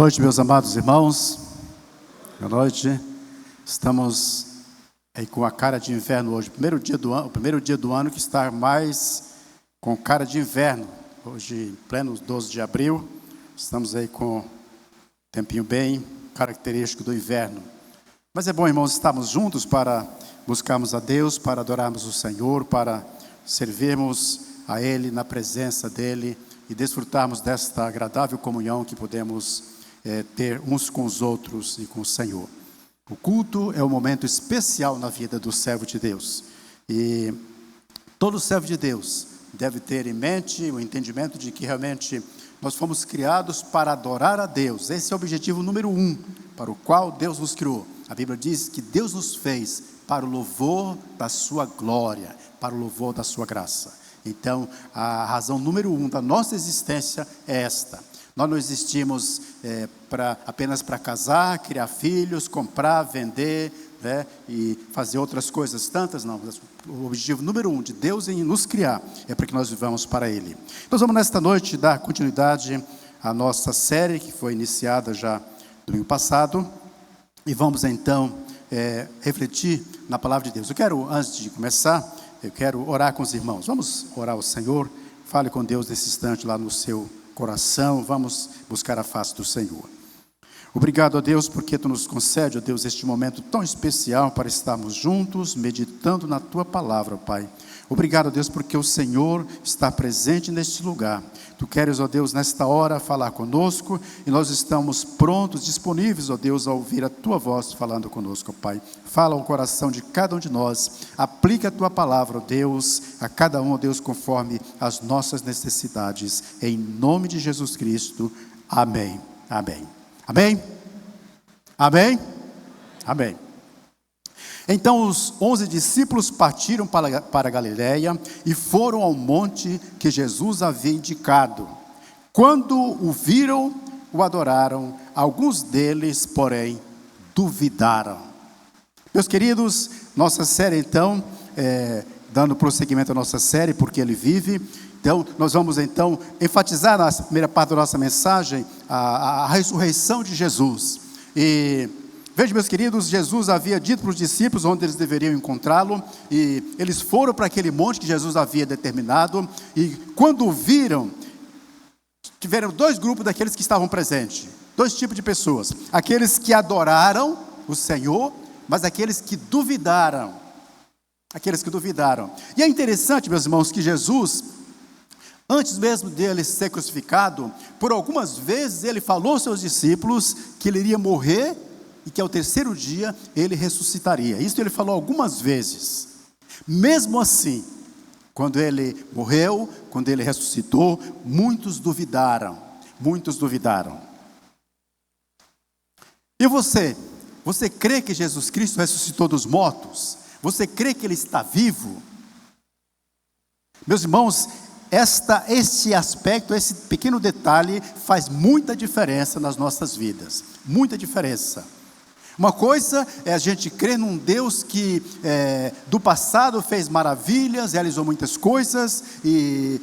Boa noite, meus amados irmãos. Boa noite. Estamos aí com a cara de inverno hoje. O primeiro dia do ano que está mais com cara de inverno. Hoje, pleno 12 de abril, estamos aí com um tempinho bem característico do inverno. Mas é bom, irmãos, estarmos juntos para buscarmos a Deus, para adorarmos o Senhor, para servirmos a Ele na presença dEle e desfrutarmos desta agradável comunhão que podemos ter uns com os outros e com o Senhor. O culto é um momento especial na vida do servo de Deus. E todo servo de Deus deve ter em mente o entendimento de que realmente nós fomos criados para adorar a Deus. Esse é o objetivo número 1 para o qual Deus nos criou. A Bíblia diz que Deus nos fez para o louvor da sua glória, para o louvor da sua graça. Então, a razão número 1 da nossa existência é esta. Nós não existimos apenas para casar, criar filhos, comprar, vender, né, e fazer outras coisas tantas, não. O objetivo número 1 de Deus em nos criar é para que nós vivamos para Ele. Nós vamos nesta noite dar continuidade à nossa série que foi iniciada já domingo passado e vamos então refletir na palavra de Deus. Eu quero, antes de começar, eu quero orar com os irmãos. Vamos orar ao Senhor. Fale com Deus nesse instante lá no seu coração. Vamos buscar a face do Senhor. Obrigado a Deus porque Tu nos concede, ó Deus, este momento tão especial para estarmos juntos, meditando na Tua palavra, Pai. Obrigado a Deus porque o Senhor está presente neste lugar. Tu queres, ó Deus, nesta hora falar conosco e nós estamos prontos, disponíveis, ó Deus, a ouvir a Tua voz falando conosco, Pai. Fala ao coração de cada um de nós, aplica a Tua palavra, ó Deus, a cada um, ó Deus, conforme as nossas necessidades. Em nome de Jesus Cristo, amém, amém. Amém? Amém? Amém. Então os 11 discípulos partiram para Galiléia e foram ao monte que Jesus havia indicado. Quando o viram, o adoraram. Alguns deles, porém, duvidaram. Meus queridos, nossa série então, dando prosseguimento à nossa série, porque Ele vive. Então, nós vamos então enfatizar na primeira parte da nossa mensagem a ressurreição de Jesus. E veja, meus queridos, Jesus havia dito para os discípulos onde eles deveriam encontrá-lo, e eles foram para aquele monte que Jesus havia determinado, e quando o viram, tiveram dois grupos daqueles que estavam presentes, dois tipos de pessoas: aqueles que adoraram o Senhor, mas aqueles que duvidaram. E é interessante, meus irmãos, que Jesus, antes mesmo dele ser crucificado, por algumas vezes ele falou aos seus discípulos que ele iria morrer e que ao terceiro dia ele ressuscitaria. Isso ele falou algumas vezes. Mesmo assim, quando ele morreu, quando ele ressuscitou, muitos duvidaram. E você crê que Jesus Cristo ressuscitou dos mortos? Você crê que Ele está vivo? Meus irmãos, este aspecto, esse pequeno detalhe faz muita diferença nas nossas vidas, muita diferença. Uma coisa é a gente crer num Deus que do passado fez maravilhas, realizou muitas coisas, e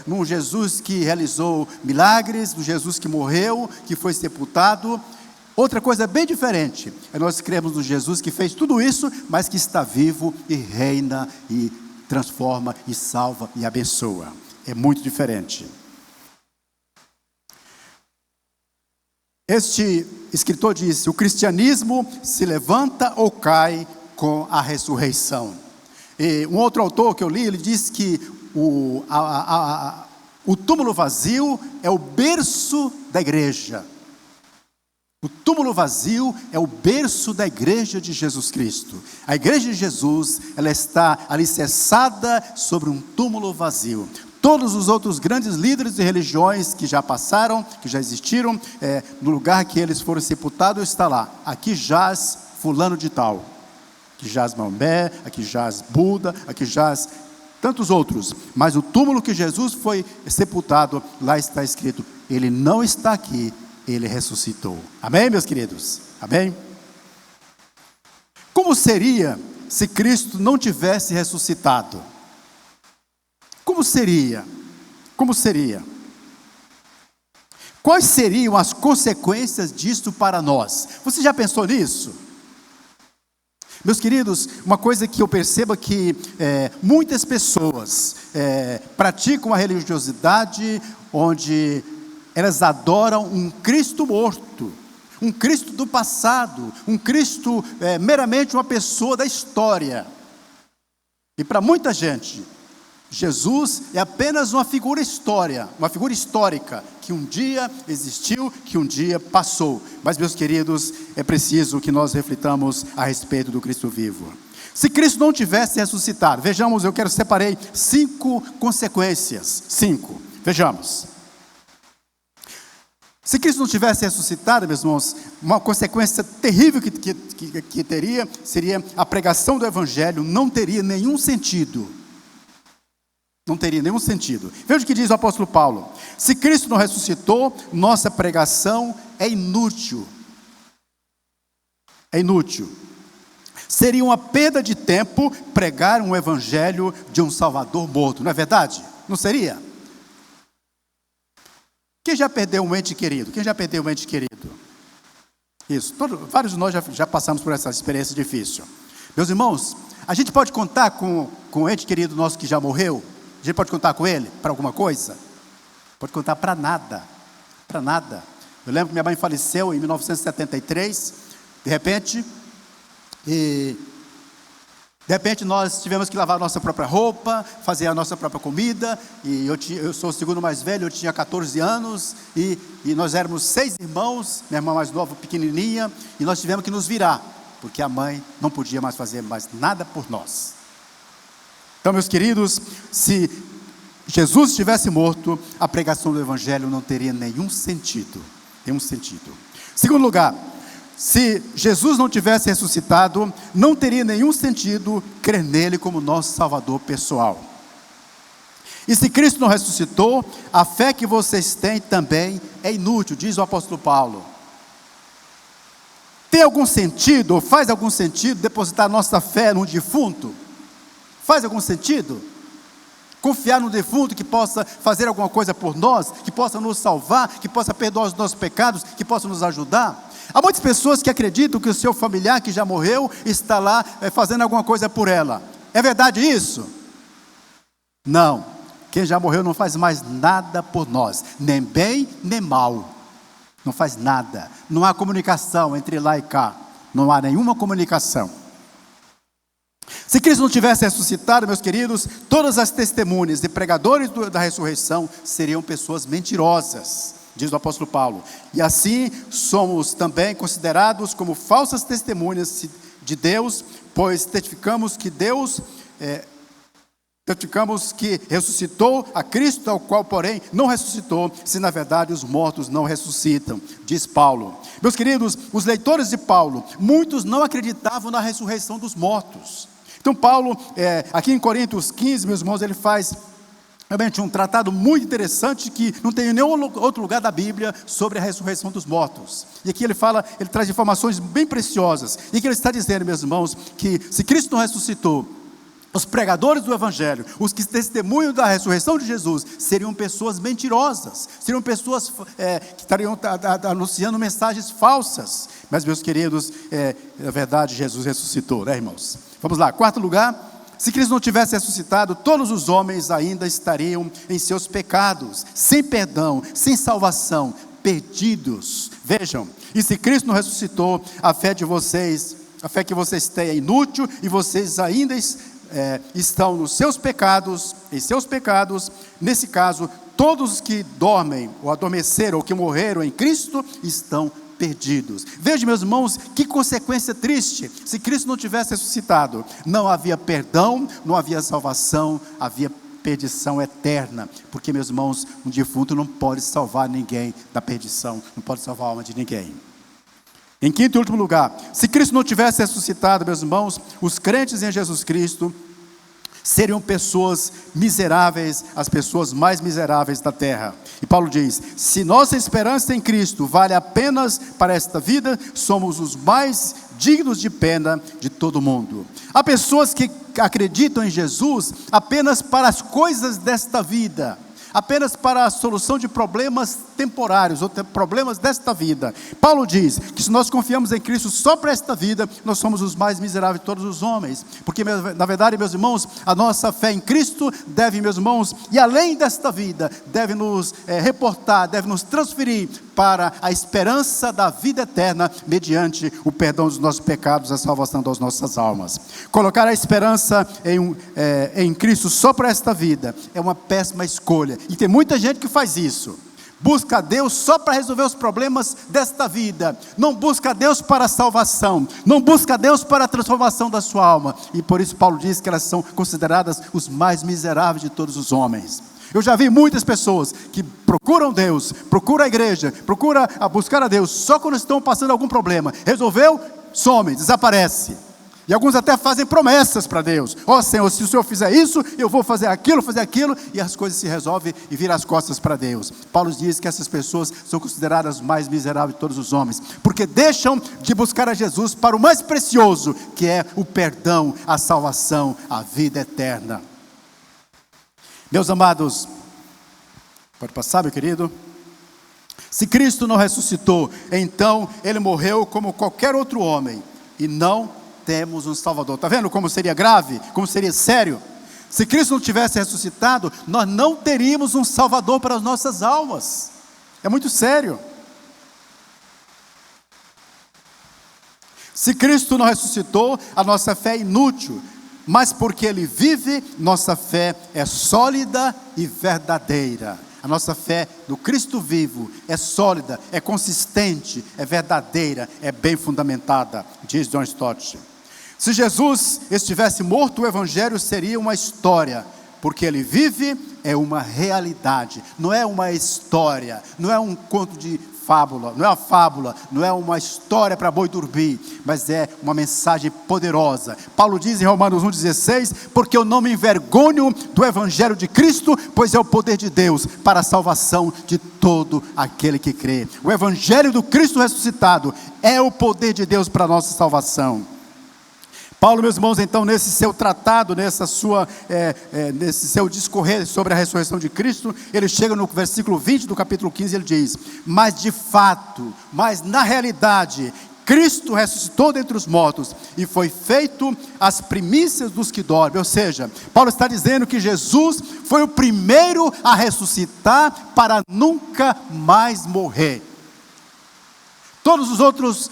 num Jesus que realizou milagres, num Jesus que morreu, que foi sepultado. Outra coisa bem diferente é nós cremos no Jesus que fez tudo isso, mas que está vivo e reina e transforma e salva e abençoa. É muito diferente. Este escritor disse: o cristianismo se levanta ou cai com a ressurreição. E um outro autor que eu li, ele disse que o túmulo vazio é o berço da igreja. O túmulo vazio é o berço da igreja de Jesus Cristo. A igreja de Jesus, ela está alicerçada sobre um túmulo vazio. Todos os outros grandes líderes de religiões que já passaram, que já existiram, no lugar que eles foram sepultados, está lá: aqui jaz fulano de tal, aqui jaz Maomé, aqui jaz Buda, aqui jaz tantos outros. Mas o túmulo que Jesus foi sepultado, lá está escrito: ele não está aqui, ele ressuscitou. Amém, meus queridos? Amém? Como seria se Cristo não tivesse ressuscitado? Como seria? Quais seriam as consequências disso para nós? Você já pensou nisso? Meus queridos, uma coisa que eu percebo é que muitas pessoas praticam a religiosidade onde elas adoram um Cristo morto, um Cristo do passado, um Cristo meramente uma pessoa da história. E para muita gente, Jesus é apenas uma figura histórica, que um dia existiu, que um dia passou. Mas, meus queridos, é preciso que nós reflitamos a respeito do Cristo vivo. Se Cristo não tivesse ressuscitado, vejamos, separei 5 consequências. 5, vejamos. Se Cristo não tivesse ressuscitado, meus irmãos, uma consequência terrível que teria, seria a pregação do Evangelho não teria nenhum sentido. Não teria nenhum sentido. Veja o que diz o apóstolo Paulo: se Cristo não ressuscitou, nossa pregação é inútil. É inútil. Seria uma perda de tempo pregar um evangelho de um Salvador morto, não é verdade? Não seria? Quem já perdeu um ente querido? Quem já perdeu um ente querido? Isso, vários de nós já passamos por essa experiência difícil. Meus irmãos, a gente pode contar com o ente querido nosso que já morreu? A gente pode contar com ele para alguma coisa? Pode contar para nada. Para nada. Eu lembro que minha mãe faleceu em 1973, de repente nós tivemos que lavar a nossa própria roupa, fazer a nossa própria comida, e eu sou o segundo mais velho, eu tinha 14 anos, e nós éramos 6 irmãos, minha irmã mais nova, pequenininha, e nós tivemos que nos virar, porque a mãe não podia mais fazer mais nada por nós. Então, meus queridos, se Jesus estivesse morto, a pregação do Evangelho não teria nenhum sentido. Nenhum sentido. Segundo lugar, se Jesus não tivesse ressuscitado, não teria nenhum sentido crer nele como nosso Salvador pessoal. E se Cristo não ressuscitou, a fé que vocês têm também é inútil, diz o apóstolo Paulo. Tem algum sentido, ou faz algum sentido, depositar nossa fé num defunto? Faz algum sentido? Confiar no defunto que possa fazer alguma coisa por nós, que possa nos salvar, que possa perdoar os nossos pecados, que possa nos ajudar? Há muitas pessoas que acreditam que o seu familiar que já morreu está lá fazendo alguma coisa por ela. É verdade isso? Não. Quem já morreu não faz mais nada por nós, nem bem nem mal. Não faz nada. Não há comunicação entre lá e cá. Não há nenhuma comunicação. Se Cristo não tivesse ressuscitado, meus queridos, todas as testemunhas e pregadores da ressurreição seriam pessoas mentirosas, diz o apóstolo Paulo. E assim somos também considerados como falsas testemunhas de Deus, pois testificamos que ressuscitou a Cristo, ao qual porém não ressuscitou, se na verdade os mortos não ressuscitam, diz Paulo. Meus queridos, os leitores de Paulo, muitos não acreditavam na ressurreição dos mortos. Então Paulo, aqui em Coríntios 15, meus irmãos, ele faz realmente um tratado muito interessante que não tem em nenhum outro lugar da Bíblia sobre a ressurreição dos mortos. E aqui ele traz informações bem preciosas. E aqui ele está dizendo, meus irmãos, que se Cristo não ressuscitou, os pregadores do Evangelho, os que testemunham da ressurreição de Jesus, seriam pessoas mentirosas, seriam pessoas que estariam anunciando mensagens falsas. Mas, meus queridos, na verdade, Jesus ressuscitou, né, irmãos? Vamos lá, quarto lugar: se Cristo não tivesse ressuscitado, todos os homens ainda estariam em seus pecados, sem perdão, sem salvação, perdidos. Vejam, e se Cristo não ressuscitou, a fé que vocês têm é inútil, e vocês ainda estão nos seus pecados, em seus pecados. Nesse caso, todos os que dormem, ou adormeceram, ou que morreram em Cristo, estão perdidos. Veja, meus irmãos, que consequência triste. Se Cristo não tivesse ressuscitado, não havia perdão, não havia salvação, havia perdição eterna. Porque, meus irmãos, um defunto não pode salvar ninguém da perdição, não pode salvar a alma de ninguém. Em quinto e último lugar, se Cristo não tivesse ressuscitado, meus irmãos, os crentes em Jesus Cristo seriam pessoas miseráveis, as pessoas mais miseráveis da terra. E Paulo diz: se nossa esperança em Cristo vale apenas para esta vida, somos os mais dignos de pena de todo mundo. Há pessoas que acreditam em Jesus apenas para as coisas desta vida. apenas para a solução de problemas temporários, ou problemas desta vida. Paulo diz que se nós confiamos em Cristo só para esta vida, nós somos os mais miseráveis de todos os homens, porque na verdade, meus irmãos, a nossa fé em Cristo deve, meus irmãos, e além desta vida, deve nos reportar, deve nos transferir para a esperança da vida eterna, mediante o perdão dos nossos pecados, a salvação das nossas almas. Colocar a esperança em Cristo só para esta vida é uma péssima escolha, e tem muita gente que faz isso. Busca a Deus só para resolver os problemas desta vida, não busca a Deus para a salvação, não busca a Deus para a transformação da sua alma, e por isso Paulo diz que elas são consideradas os mais miseráveis de todos os homens. Eu já vi muitas pessoas que procuram Deus, procuram a igreja, procuram buscar a Deus só quando estão passando algum problema. Resolveu? Some, desaparece. E alguns até fazem promessas para Deus. Ó Senhor, se o Senhor fizer isso, eu vou fazer aquilo, e as coisas se resolvem e viram as costas para Deus. Paulo diz que essas pessoas são consideradas os mais miseráveis de todos os homens, porque deixam de buscar a Jesus para o mais precioso, que é o perdão, a salvação, a vida eterna. Meus amados, pode passar, meu querido? Se Cristo não ressuscitou, então Ele morreu como qualquer outro homem, e não temos um Salvador. Está vendo como seria grave? Como seria sério? Se Cristo não tivesse ressuscitado, nós não teríamos um Salvador para as nossas almas. É muito sério. Se Cristo não ressuscitou, a nossa fé é inútil. Mas porque Ele vive, nossa fé é sólida e verdadeira. A nossa fé no Cristo vivo é sólida, é consistente, é verdadeira, é bem fundamentada, diz John Stott. Se Jesus estivesse morto, o Evangelho seria uma história, porque Ele vive, é uma realidade, não é uma história, não é um conto de fábula, não é uma fábula, não é uma história para boi dormir, mas é uma mensagem poderosa. Paulo diz em Romanos 1,16, porque eu não me envergonho do Evangelho de Cristo, pois é o poder de Deus para a salvação de todo aquele que crê. O Evangelho do Cristo ressuscitado é o poder de Deus para a nossa salvação. Paulo, meus irmãos, então, nesse seu tratado, nesse seu discorrer sobre a ressurreição de Cristo, ele chega no versículo 20 do capítulo 15, ele diz: mas de fato, mas na realidade, Cristo ressuscitou dentre os mortos e foi feito as primícias dos que dormem. Ou seja, Paulo está dizendo que Jesus foi o primeiro a ressuscitar para nunca mais morrer. Todos os outros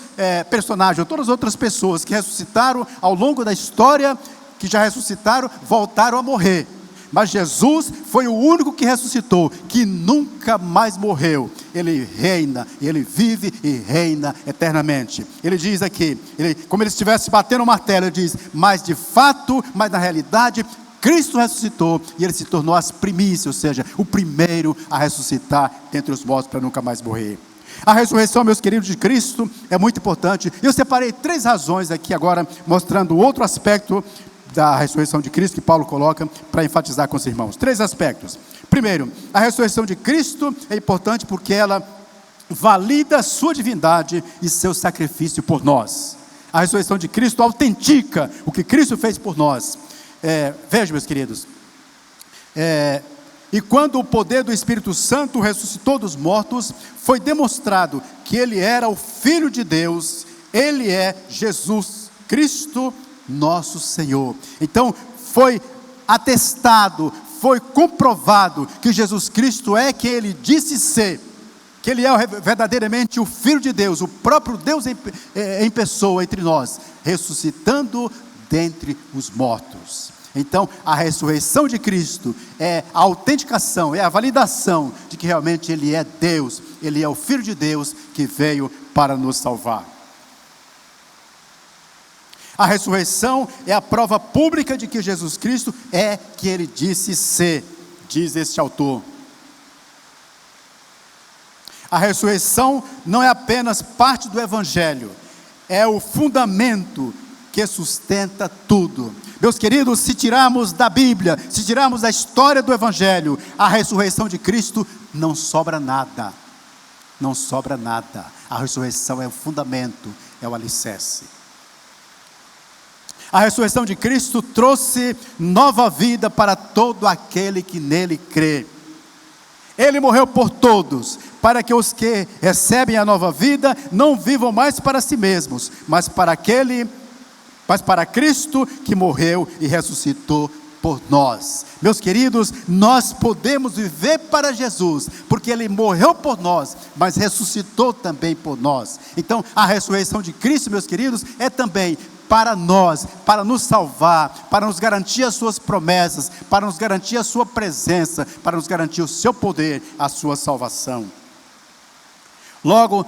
personagens, todas as outras pessoas que ressuscitaram ao longo da história, que já ressuscitaram, voltaram a morrer. Mas Jesus foi o único que ressuscitou, que nunca mais morreu. Ele reina, ele vive e reina eternamente. Ele diz aqui, como ele estivesse batendo o martelo, ele diz: mas de fato, mas na realidade, Cristo ressuscitou e Ele se tornou as primícias, ou seja, o primeiro a ressuscitar dentre os mortos para nunca mais morrer. A ressurreição, meus queridos, de Cristo é muito importante. Eu separei 3 razões aqui agora, mostrando outro aspecto da ressurreição de Cristo que Paulo coloca para enfatizar com os irmãos. 3 aspectos. Primeiro, a ressurreição de Cristo é importante porque ela valida a sua divindade e seu sacrifício por nós. A ressurreição de Cristo autentica o que Cristo fez por nós. Vejam, meus queridos, e quando o poder do Espírito Santo ressuscitou dos mortos, foi demonstrado que Ele era o Filho de Deus. Ele é Jesus Cristo, nosso Senhor. Então foi atestado, foi comprovado que Jesus Cristo é quem Ele disse ser, que Ele é verdadeiramente o Filho de Deus, o próprio Deus em pessoa entre nós, ressuscitando dentre os mortos. Então, a ressurreição de Cristo é a autenticação, é a validação de que realmente Ele é Deus, Ele é o Filho de Deus que veio para nos salvar. A ressurreição é a prova pública de que Jesus Cristo é quem Ele disse ser, diz este autor. A ressurreição não é apenas parte do Evangelho, é o fundamento que sustenta tudo. Meus queridos, se tirarmos da Bíblia, se tirarmos da história do Evangelho, a ressurreição de Cristo, não sobra nada. Não sobra nada. A ressurreição é o fundamento, é o alicerce. A ressurreição de Cristo trouxe nova vida para todo aquele que nele crê. Ele morreu por todos, para que os que recebem a nova vida não vivam mais para si mesmos, mas para Cristo que morreu e ressuscitou por nós. Meus queridos, nós podemos viver para Jesus, porque Ele morreu por nós, mas ressuscitou também por nós. Então, a ressurreição de Cristo, meus queridos, é também para nós, para nos salvar, para nos garantir as suas promessas, para nos garantir a sua presença, para nos garantir o seu poder, a sua salvação. Logo,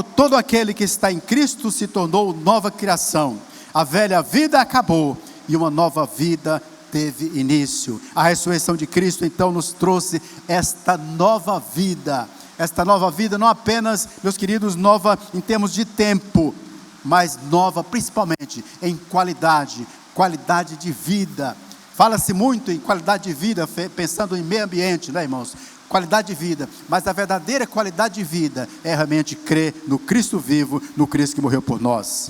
todo aquele que está em Cristo se tornou nova criação. A velha vida acabou e uma nova vida teve início. A ressurreição de Cristo então nos trouxe esta nova vida. Esta nova vida não apenas, meus queridos, nova em termos de tempo, mas nova principalmente em qualidade de vida. Fala-se muito em qualidade de vida, pensando em meio ambiente, né, irmãos? Qualidade de vida, mas a verdadeira qualidade de vida é realmente crer no Cristo vivo, no Cristo que morreu por nós.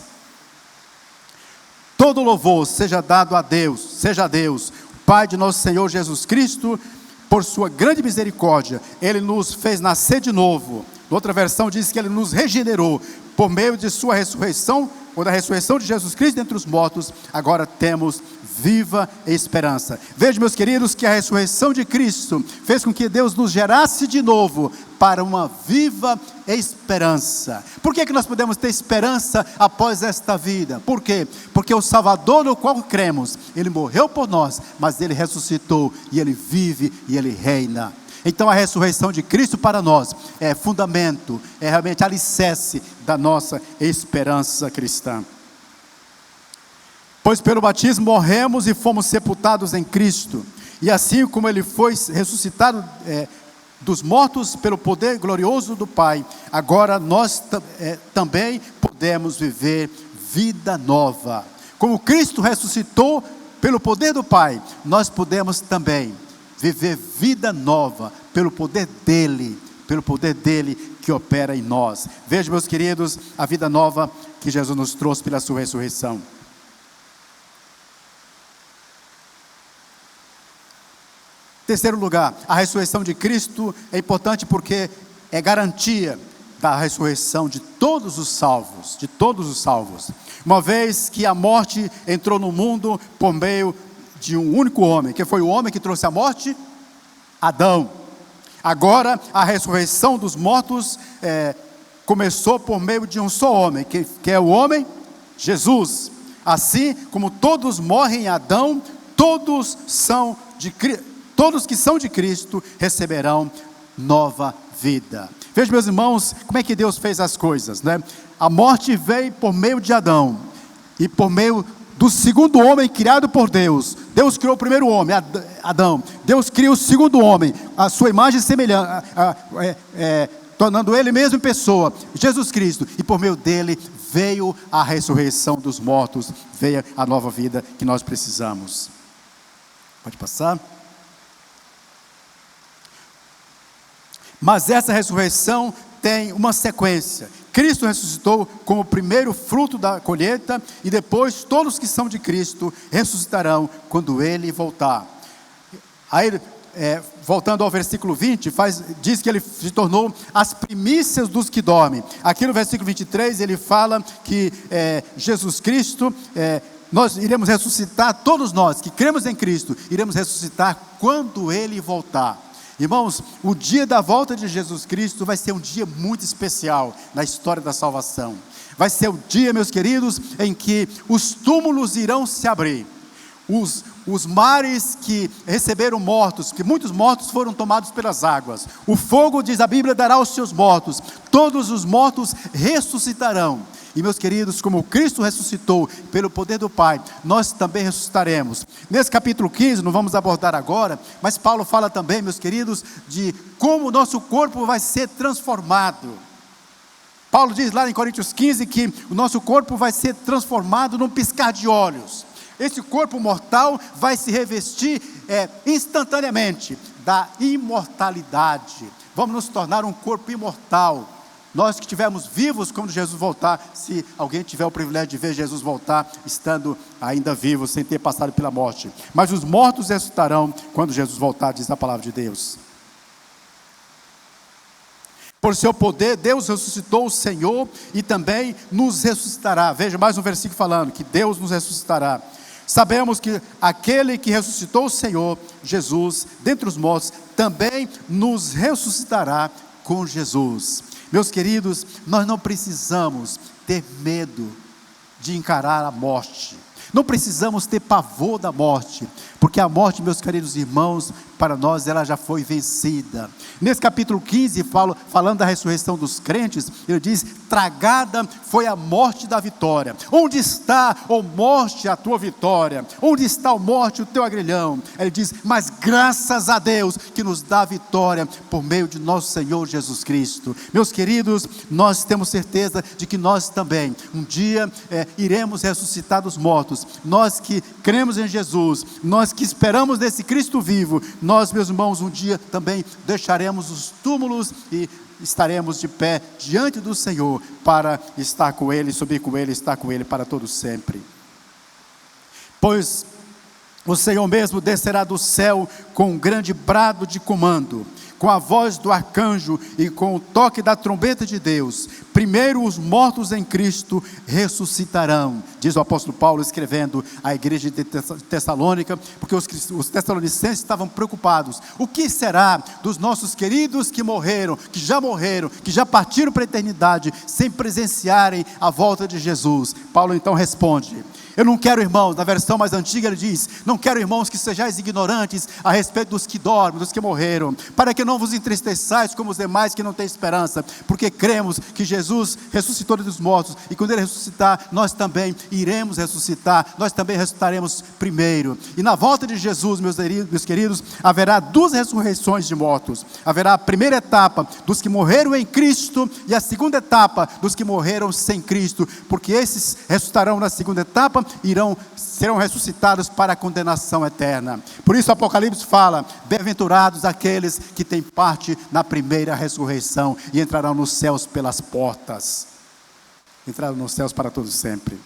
Todo louvor seja dado a Deus, seja a Deus, Pai de nosso Senhor Jesus Cristo, por sua grande misericórdia. Ele nos fez nascer de novo. Outra versão diz que Ele nos regenerou, por meio de sua ressurreição, ou da ressurreição de Jesus Cristo dentre os mortos. Agora temos viva esperança. Veja, meus queridos, que a ressurreição de Cristo fez com que Deus nos gerasse de novo para uma viva esperança. Por que nós podemos ter esperança após esta vida? Por quê? Porque o Salvador no qual cremos, Ele morreu por nós, mas Ele ressuscitou, e Ele vive, e Ele reina. Então a ressurreição de Cristo para nós é fundamento, é realmente alicerce da nossa esperança cristã. Pois pelo batismo morremos e fomos sepultados em Cristo, e assim como Ele foi ressuscitado dos mortos pelo poder glorioso do Pai, agora nós também podemos viver vida nova. Como Cristo ressuscitou pelo poder do Pai, nós podemos também viver vida nova pelo poder dEle que opera em nós. Veja, meus queridos, a vida nova que Jesus nos trouxe pela sua ressurreição. Terceiro lugar, a ressurreição de Cristo é importante porque é garantia da ressurreição de todos os salvos, Uma vez que a morte entrou no mundo por meio de um único homem, que foi o homem que trouxe a morte? Adão. Agora a ressurreição dos mortos começou por meio de um só homem, que é o homem Jesus. Assim como todos morrem em Adão, todos que são de Cristo receberão nova vida. Veja, meus irmãos, como é que Deus fez as coisas, né? A morte veio por meio de Adão, e por meio do segundo homem criado por Deus. Deus criou o primeiro homem, Adão. Deus criou o segundo homem, a sua imagem semelhante, tornando ele mesmo em pessoa, Jesus Cristo. E por meio dele veio a ressurreição dos mortos, veio a nova vida que nós precisamos. Pode passar? Mas essa ressurreição tem uma sequência. Cristo ressuscitou como o primeiro fruto da colheita, e depois todos que são de Cristo ressuscitarão quando Ele voltar. Aí, voltando ao versículo 20, diz que Ele se tornou as primícias dos que dormem. Aqui no versículo 23 ele fala que Jesus Cristo, nós iremos ressuscitar, todos nós que cremos em Cristo, iremos ressuscitar quando Ele voltar. Irmãos, o dia da volta de Jesus Cristo vai ser um dia muito especial na história da salvação. Vai ser o dia, meus queridos, em que os túmulos irão se abrir. Os mares que receberam mortos, que muitos mortos foram tomados pelas águas. O fogo, diz a Bíblia, dará aos seus mortos. Todos os mortos ressuscitarão. E, meus queridos, como Cristo ressuscitou pelo poder do Pai, nós também ressuscitaremos. Nesse capítulo 15, não vamos abordar agora, mas Paulo fala também, meus queridos, de como o nosso corpo vai ser transformado. Paulo diz lá em Coríntios 15 que o nosso corpo vai ser transformado num piscar de olhos. Esse corpo mortal vai se revestir instantaneamente da imortalidade. Vamos nos tornar um corpo imortal. Nós que estivermos vivos quando Jesus voltar, se alguém tiver o privilégio de ver Jesus voltar, estando ainda vivo, sem ter passado pela morte. Mas os mortos ressuscitarão quando Jesus voltar, diz a palavra de Deus. Por seu poder, Deus ressuscitou o Senhor e também nos ressuscitará. Veja mais um versículo falando que Deus nos ressuscitará. Sabemos que aquele que ressuscitou o Senhor, Jesus, dentre os mortos, também nos ressuscitará com Jesus. Meus queridos, nós não precisamos ter medo de encarar a morte. Não precisamos ter pavor da morte, porque a morte, meus queridos irmãos, para nós ela já foi vencida. Nesse capítulo 15, falando da ressurreição dos crentes, ele diz: tragada foi a morte da vitória. Onde está, ó morte, a tua vitória? Onde está, ó morte, o teu agrilhão? Ele diz: mas graças a Deus que nos dá a vitória por meio de nosso Senhor Jesus Cristo. Meus queridos, nós temos certeza de que nós também um dia iremos ressuscitar dos mortos. Nós que cremos em Jesus, nós que esperamos nesse Cristo vivo, nós, meus irmãos, um dia também deixaremos os túmulos e estaremos de pé diante do Senhor para estar com Ele, subir com Ele, estar com Ele para todo sempre. Pois o Senhor mesmo descerá do céu com um grande brado de comando, com a voz do arcanjo e com o toque da trombeta de Deus. Primeiro os mortos em Cristo ressuscitarão, diz o apóstolo Paulo escrevendo à igreja de Tessalônica, porque os tessalonicenses estavam preocupados. O que será dos nossos queridos que morreram, que já partiram para a eternidade, sem presenciarem a volta de Jesus? Paulo então responde: eu não quero, irmãos, na versão mais antiga ele diz: não quero, irmãos, que sejais ignorantes a respeito dos que dormem, dos que morreram, para que não vos entristeçais como os demais que não têm esperança, porque cremos que Jesus ressuscitou dos mortos, e quando Ele ressuscitar, nós também iremos ressuscitar, nós também ressuscitaremos primeiro. E na volta de Jesus, meus queridos, haverá duas ressurreições de mortos. Haverá a primeira etapa dos que morreram em Cristo, e a segunda etapa dos que morreram sem Cristo, porque esses ressuscitarão na segunda etapa, serão ressuscitados para a condenação eterna. Por isso o Apocalipse fala: bem-aventurados aqueles que têm parte na primeira ressurreição e entrarão nos céus pelas portas. Entrarão nos céus para todo sempre.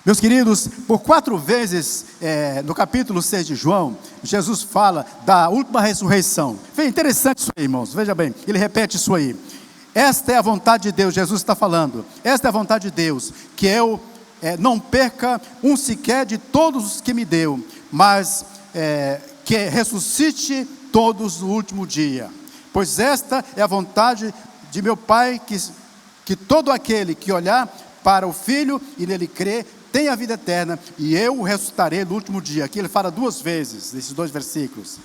Meus queridos, por 4 vezes no capítulo 6 de João, Jesus fala da última ressurreição. É interessante isso aí, irmãos, veja bem, ele repete isso aí. Esta é a vontade de Deus, Jesus está falando, esta é a vontade de Deus, que eu não perca um sequer de todos os que me deu, mas que ressuscite todos no último dia. Pois esta é a vontade de meu Pai, que todo aquele que olhar para o Filho e nele crer, tem a vida eterna, e eu o ressuscitarei no último dia. Aqui ele fala 2 vezes, nesses 2 versículos.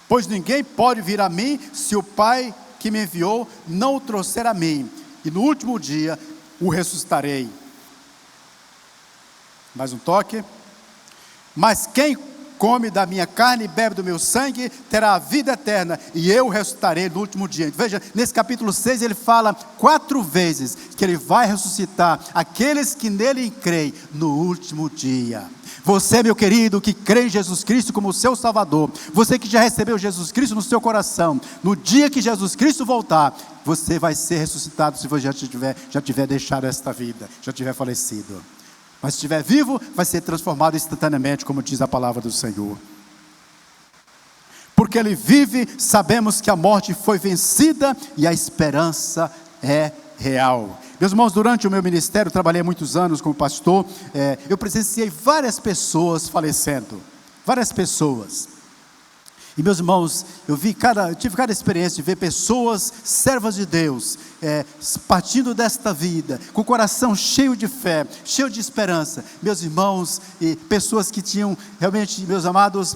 Pois ninguém pode vir a mim, se o Pai que me enviou não o trouxer a mim, e no último dia o ressuscitarei. Mais um toque. Mas quem come da minha carne e bebe do meu sangue, terá a vida eterna, e eu ressuscitarei no último dia. Veja, nesse capítulo 6 ele fala 4 vezes, que ele vai ressuscitar aqueles que nele creem no último dia. Você, meu querido, que crê em Jesus Cristo como seu Salvador, você que já recebeu Jesus Cristo no seu coração, no dia que Jesus Cristo voltar, você vai ser ressuscitado, se você já tiver deixado esta vida, já tiver falecido. Mas se estiver vivo, vai ser transformado instantaneamente, como diz a palavra do Senhor. Porque Ele vive, sabemos que a morte foi vencida e a esperança é real. Meus irmãos, durante o meu ministério, trabalhei muitos anos como pastor, eu presenciei várias pessoas falecendo, várias pessoas. E meus irmãos, eu tive cada experiência de ver pessoas, servas de Deus, partindo desta vida, com o coração cheio de fé, cheio de esperança. Meus irmãos, e pessoas que tinham realmente, meus amados,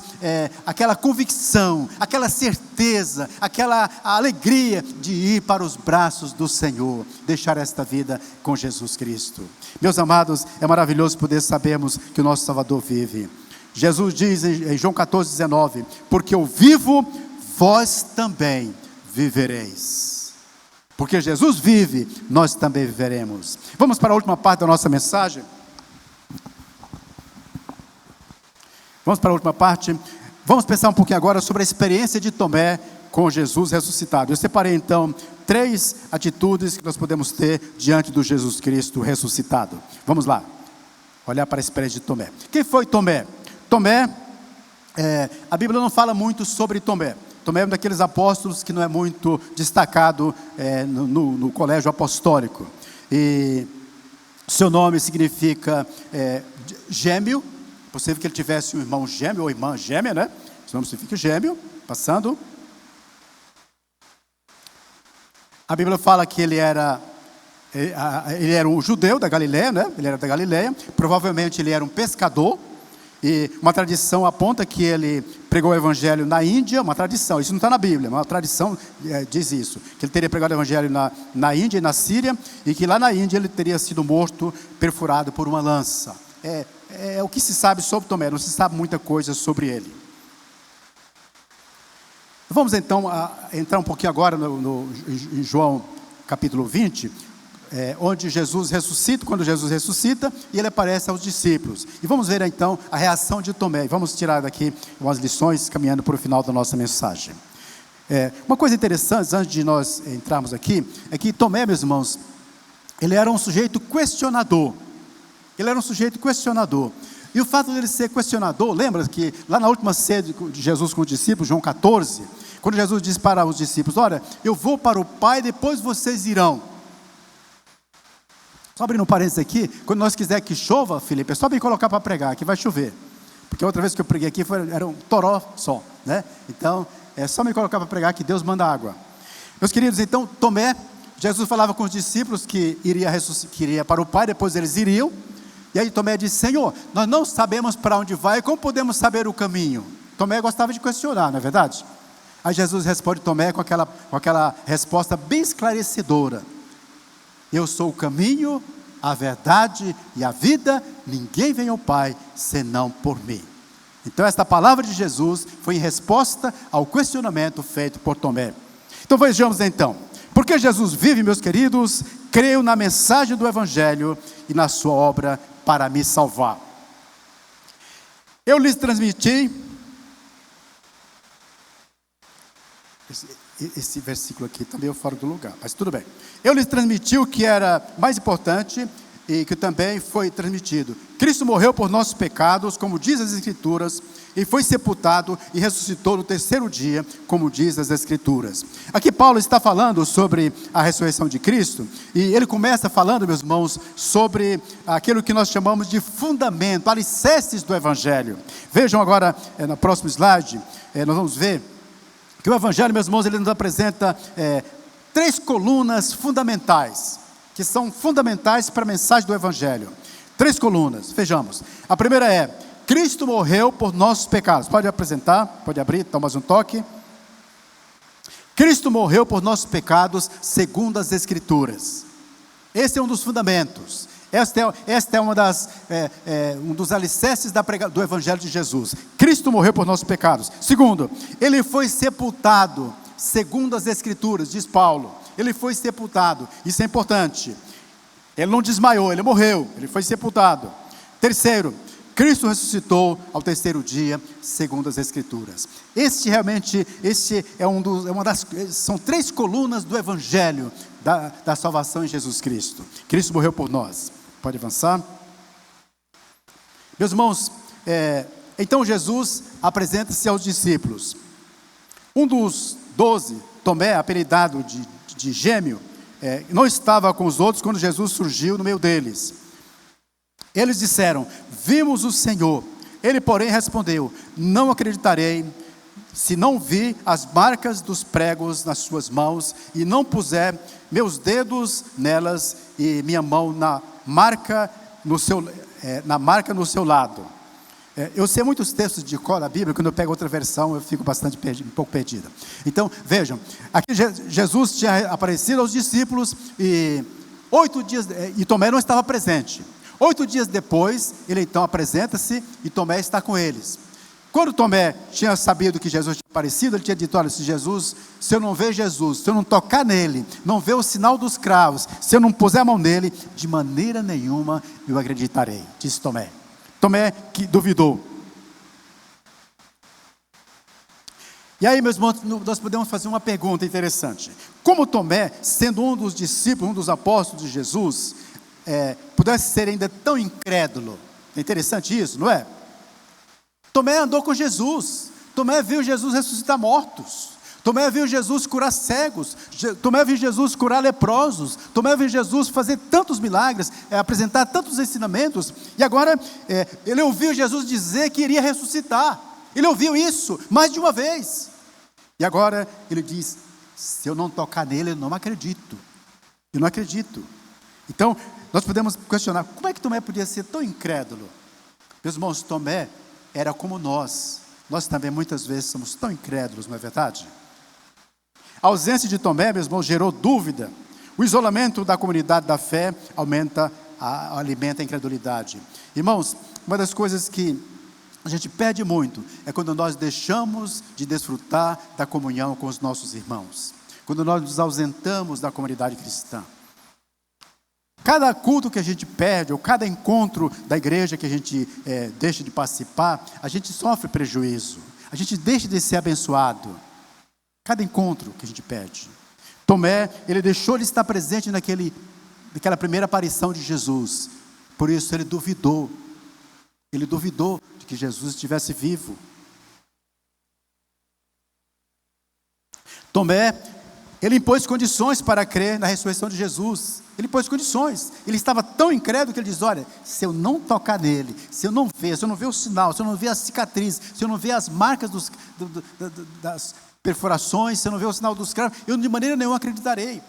aquela convicção, aquela certeza, aquela alegria de ir para os braços do Senhor, deixar esta vida com Jesus Cristo. Meus amados, é maravilhoso poder sabermos que o nosso Salvador vive. Jesus diz em João 14:19, porque eu vivo, vós também vivereis. Porque Jesus vive, nós também viveremos. Vamos para a última parte da nossa mensagem. Vamos para a última parte. Vamos pensar um pouquinho agora sobre a experiência de Tomé com Jesus ressuscitado. Eu separei então 3 atitudes que nós podemos ter diante do Jesus Cristo ressuscitado. Vamos lá, olhar para a experiência de Tomé. Quem foi Tomé? Tomé A Bíblia não fala muito sobre Tomé. Tomé é um daqueles apóstolos que não é muito destacado no colégio apostólico. E seu nome significa gêmeo. É possível que ele tivesse um irmão gêmeo ou irmã gêmea, né? Seu nome significa gêmeo. Passando. A Bíblia fala que ele era um judeu da Galileia, né? Ele era da Galileia. Provavelmente ele era um pescador. E uma tradição aponta que ele pregou o evangelho na Índia, uma tradição, isso não está na Bíblia, uma tradição diz isso, que ele teria pregado o evangelho na Índia e na Síria, e que lá na Índia ele teria sido morto, perfurado por uma lança. É o que se sabe sobre Tomé, não se sabe muita coisa sobre ele. Vamos então entrar um pouquinho agora em João capítulo 20, onde Jesus ressuscita, quando Jesus ressuscita, e ele aparece aos discípulos. E vamos ver então a reação de Tomé. E vamos tirar daqui umas lições, caminhando para o final da nossa mensagem. Uma coisa interessante, antes de nós entrarmos aqui, é que Tomé, meus irmãos, ele era um sujeito questionador. Ele era um sujeito questionador. E o fato de ele ser questionador, lembra que lá na última ceia de Jesus com os discípulos, João 14, quando Jesus diz para os discípulos: olha, eu vou para o Pai, depois vocês irão. Só abrindo um parênteses aqui, quando nós quiser que chova, Felipe, é só me colocar para pregar, que vai chover. Porque a outra vez que eu preguei aqui, era um toró só, né? Então, é só me colocar para pregar que Deus manda água. Meus queridos, então, Tomé, Jesus falava com os discípulos que iria para o Pai, depois eles iriam. E aí Tomé disse: Senhor, nós não sabemos para onde vai, como podemos saber o caminho? Tomé gostava de questionar, não é verdade? Aí Jesus responde Tomé com aquela resposta bem esclarecedora: eu sou o caminho, a verdade e a vida, ninguém vem ao Pai senão por mim. Então esta palavra de Jesus foi em resposta ao questionamento feito por Tomé. Então vejamos então, porque Jesus vive, meus queridos, creio na mensagem do Evangelho e na sua obra para me salvar. Eu lhes transmiti, esse versículo aqui também é fora do lugar, mas tudo bem. Eu lhes transmiti o que era mais importante e que também foi transmitido. Cristo morreu por nossos pecados, como diz as Escrituras, e foi sepultado e ressuscitou no terceiro dia, como diz as Escrituras. Aqui Paulo está falando sobre a ressurreição de Cristo, e ele começa falando, meus irmãos, sobre aquilo que nós chamamos de fundamento, alicerces do Evangelho. Vejam agora, no próximo slide, nós vamos ver que o Evangelho, meus irmãos, ele nos apresenta 3 colunas fundamentais, que são fundamentais para a mensagem do Evangelho. 3 colunas, vejamos. A primeira é: Cristo morreu por nossos pecados. Pode apresentar, pode abrir, dá mais um toque. Cristo morreu por nossos pecados, segundo as Escrituras. Esse é um dos fundamentos. Esta é um dos alicerces do Evangelho de Jesus. Cristo morreu por nossos pecados. Segundo, ele foi sepultado, segundo as Escrituras, diz Paulo. Ele foi sepultado, isso é importante. Ele não desmaiou, ele morreu, ele foi sepultado. Terceiro, Cristo ressuscitou ao terceiro dia, segundo as Escrituras. São 3 colunas do Evangelho da salvação em Jesus Cristo. Cristo morreu por nós. Pode avançar. Meus irmãos, então Jesus apresenta-se aos discípulos. Um dos 12, Tomé, apelidado de gêmeo, não estava com os outros quando Jesus surgiu no meio deles. Eles disseram: vimos o Senhor. Ele, porém, respondeu: não acreditarei se não vi as marcas dos pregos nas suas mãos e não puser meus dedos nelas e minha mão na marca no seu lado. Eu sei muitos textos de cor da Bíblia. Quando eu pego outra versão eu fico um pouco perdida. Então vejam, aqui Jesus tinha aparecido aos discípulos e 8 dias, e Tomé não estava presente. 8 dias depois ele então apresenta-se e Tomé está com eles. Quando Tomé tinha sabido que Jesus tinha aparecido, ele tinha dito: olha, se eu não ver Jesus, se eu não tocar nele, não ver o sinal dos cravos, se eu não puser a mão nele, de maneira nenhuma eu acreditarei, disse Tomé. Tomé que duvidou. E aí, meus irmãos, nós podemos fazer uma pergunta interessante. Como Tomé, sendo um dos discípulos, um dos apóstolos de Jesus, pudesse ser ainda tão incrédulo? É interessante isso, não é? Tomé andou com Jesus. Tomé viu Jesus ressuscitar mortos. Tomé viu Jesus curar cegos. Tomé viu Jesus curar leprosos. Tomé viu Jesus fazer tantos milagres, apresentar tantos ensinamentos. E agora ele ouviu Jesus dizer que iria ressuscitar. Ele ouviu isso mais de uma vez. E agora ele diz: se eu não tocar nele, eu não acredito. Eu não acredito. Então, nós podemos questionar: como é que Tomé podia ser tão incrédulo? Meus irmãos, Tomé era como nós. Nós também muitas vezes somos tão incrédulos, não é verdade? A ausência de Tomé, meus irmãos, gerou dúvida. O isolamento da comunidade da fé alimenta a incredulidade. Irmãos, uma das coisas que a gente perde muito é quando nós deixamos de desfrutar da comunhão com os nossos irmãos. Quando nós nos ausentamos da comunidade cristã. Cada culto que a gente perde, ou cada encontro da igreja que a gente deixa de participar, a gente sofre prejuízo. A gente deixa de ser abençoado. Cada encontro que a gente perde. Tomé, ele deixou de estar presente naquela primeira aparição de Jesus. Por isso ele duvidou. Ele duvidou de que Jesus estivesse vivo. Tomé, ele impôs condições para crer na ressurreição de Jesus. Ele impôs condições. Ele estava tão incrédulo que ele diz: olha, se eu não tocar nele, se eu não ver o sinal, se eu não ver a cicatriz, se eu não ver as marcas das perfurações, se eu não ver o sinal dos cravos, eu de maneira nenhuma acreditarei.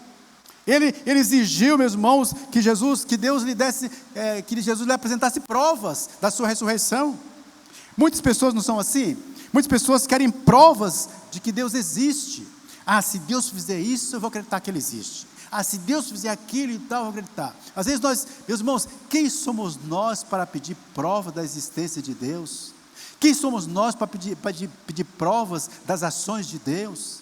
Ele exigiu, meus irmãos, que Deus lhe desse, que Jesus lhe apresentasse provas da sua ressurreição. Muitas pessoas não são assim? Muitas pessoas querem provas de que Deus existe. Se Deus fizer isso, eu vou acreditar que Ele existe. Se Deus fizer aquilo e tal, eu vou acreditar. Às vezes nós, meus irmãos, quem somos nós para pedir prova da existência de Deus? Quem somos nós para pedir provas das ações de Deus?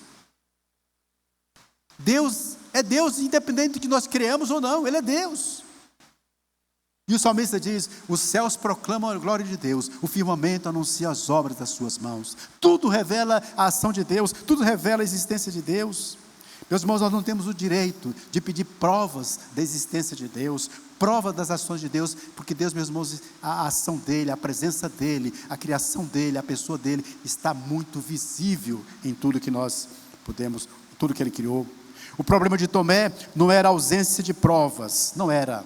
Deus é Deus, independente de que nós creamos ou não, Ele é Deus. E o salmista diz: os céus proclamam a glória de Deus, o firmamento anuncia as obras das suas mãos. Tudo revela a ação de Deus, tudo revela a existência de Deus. Meus irmãos, nós não temos o direito de pedir provas da existência de Deus, prova das ações de Deus, porque Deus, meus irmãos, a ação dEle, a presença dEle, a criação dEle, a pessoa dEle, está muito visível em tudo que nós podemos, tudo que Ele criou. O problema de Tomé não era a ausência de provas, não era,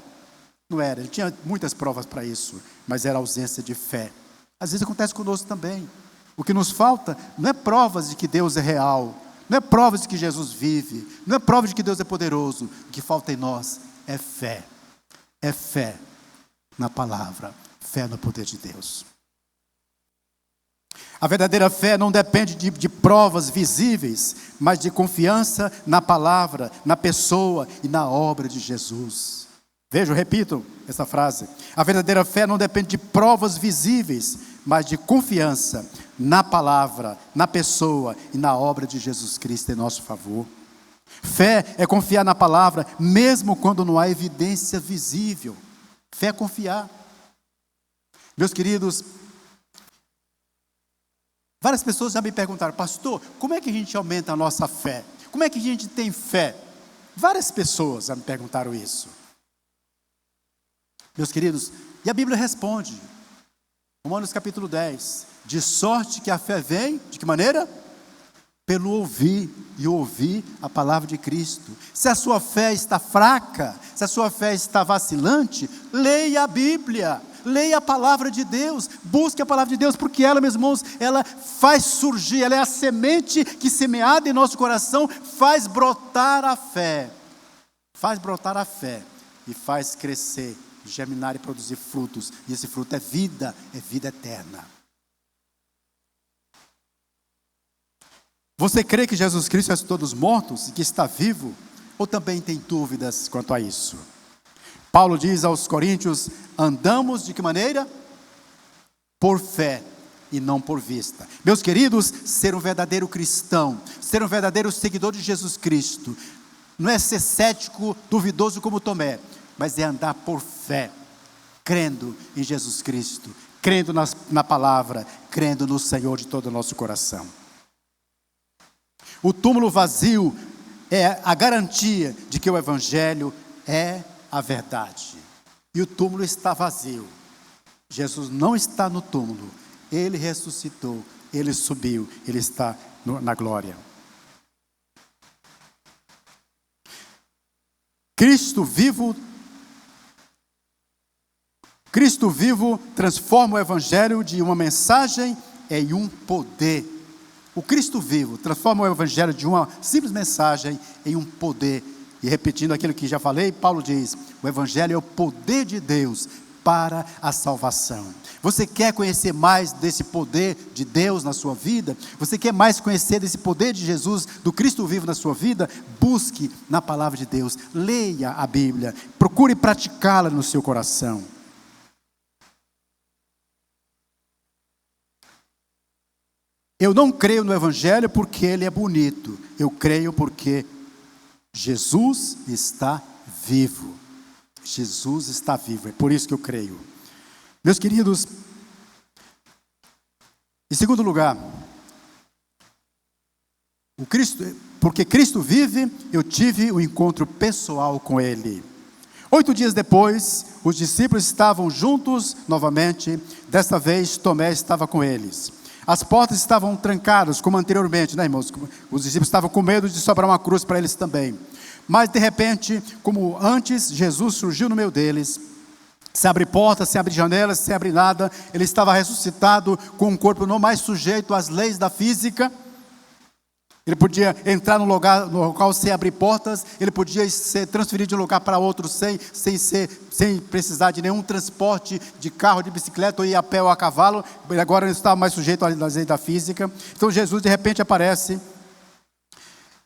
ele tinha muitas provas para isso, mas era a ausência de fé. Às vezes acontece conosco também. O que nos falta não é provas de que Deus é real, não é provas de que Jesus vive, não é prova de que Deus é poderoso. O que falta em nós é fé. É fé na palavra, fé no poder de Deus. A verdadeira fé não depende de provas visíveis, mas de confiança na palavra, na pessoa e na obra de Jesus. Veja, repito essa frase. A verdadeira fé não depende de provas visíveis, mas de confiança na palavra, na pessoa e na obra de Jesus Cristo em nosso favor. Fé é confiar na palavra, mesmo quando não há evidência visível. Fé é confiar. Meus queridos, várias pessoas já me perguntaram: pastor, como é que a gente aumenta a nossa fé? Como é que a gente tem fé? Várias pessoas já me perguntaram isso. Meus queridos, e a Bíblia responde, Romanos capítulo 10, de sorte que a fé vem, de que maneira? Pelo ouvir, e ouvir a palavra de Cristo. Se a sua fé está fraca, se a sua fé está vacilante, leia a Bíblia, leia a palavra de Deus, busque a palavra de Deus, porque ela, meus irmãos, ela faz surgir, ela é a semente que, semeada em nosso coração, faz brotar a fé, e faz crescer, germinar e produzir frutos, e esse fruto é vida eterna. Você crê que Jesus Cristo ressuscitou dos mortos e que está vivo? Ou também tem dúvidas quanto a isso? Paulo diz aos Coríntios: andamos de que maneira? Por fé e não por vista. Meus queridos, ser um verdadeiro cristão, ser um verdadeiro seguidor de Jesus Cristo, não é ser cético, duvidoso como Tomé, mas é andar por fé, crendo em Jesus Cristo, crendo na palavra, crendo no Senhor de todo o nosso coração. O túmulo vazio é a garantia de que o Evangelho é a verdade. E o túmulo está vazio. Jesus não está no túmulo. Ele ressuscitou, Ele subiu, Ele está na glória. Cristo vivo transforma o Evangelho de uma mensagem em um poder. O Cristo vivo transforma o Evangelho de uma simples mensagem em um poder. E repetindo aquilo que já falei, Paulo diz: o Evangelho é o poder de Deus para a salvação. Você quer conhecer mais desse poder de Deus na sua vida? Você quer mais conhecer desse poder de Jesus, do Cristo vivo na sua vida? Busque na palavra de Deus, leia a Bíblia, procure praticá-la no seu coração. Eu não creio no Evangelho porque ele é bonito, eu creio porque Jesus está vivo. Jesus está vivo, é por isso que eu creio. Meus queridos, em segundo lugar, porque Cristo vive, eu tive um encontro pessoal com Ele. 8 dias depois, os discípulos estavam juntos novamente, desta vez Tomé estava com eles. As portas estavam trancadas, como anteriormente, né, irmãos? Os discípulos estavam com medo de sobrar uma cruz para eles também. Mas de repente, como antes, Jesus surgiu no meio deles. Se abre portas, se abre janelas, se abre nada. Ele estava ressuscitado com um corpo não mais sujeito às leis da física. Ele podia entrar no local sem abrir portas. Ele podia ser transferido de um lugar para outro sem precisar de nenhum transporte de carro, de bicicleta, ou ir a pé ou a cavalo. Agora ele estava mais sujeito às leis da física. Então Jesus de repente aparece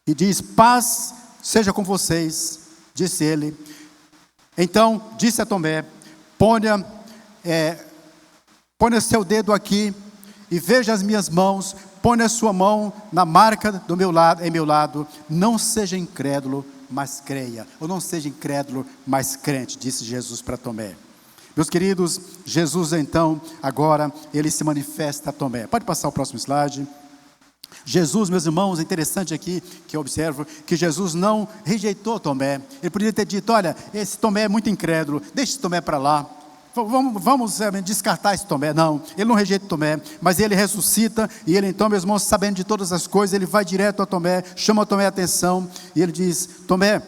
e diz: paz seja com vocês, disse ele. Então disse a Tomé: ponha seu dedo aqui e veja as minhas mãos, ponha a sua mão na marca do meu lado, em meu lado, não seja incrédulo, mas creia, ou não seja incrédulo, mas crente, disse Jesus para Tomé. Meus queridos, Jesus então, agora, ele se manifesta a Tomé. Pode passar o próximo slide. Jesus, meus irmãos, é interessante aqui que eu observo que Jesus não rejeitou Tomé. Ele poderia ter dito: olha, esse Tomé é muito incrédulo, deixa esse Tomé para lá, vamos descartar esse Tomé. Não, ele não rejeita Tomé, mas ele ressuscita. E ele então, meus irmãos, sabendo de todas as coisas, ele vai direto a Tomé, chama Tomé a atenção, e ele diz: Tomé,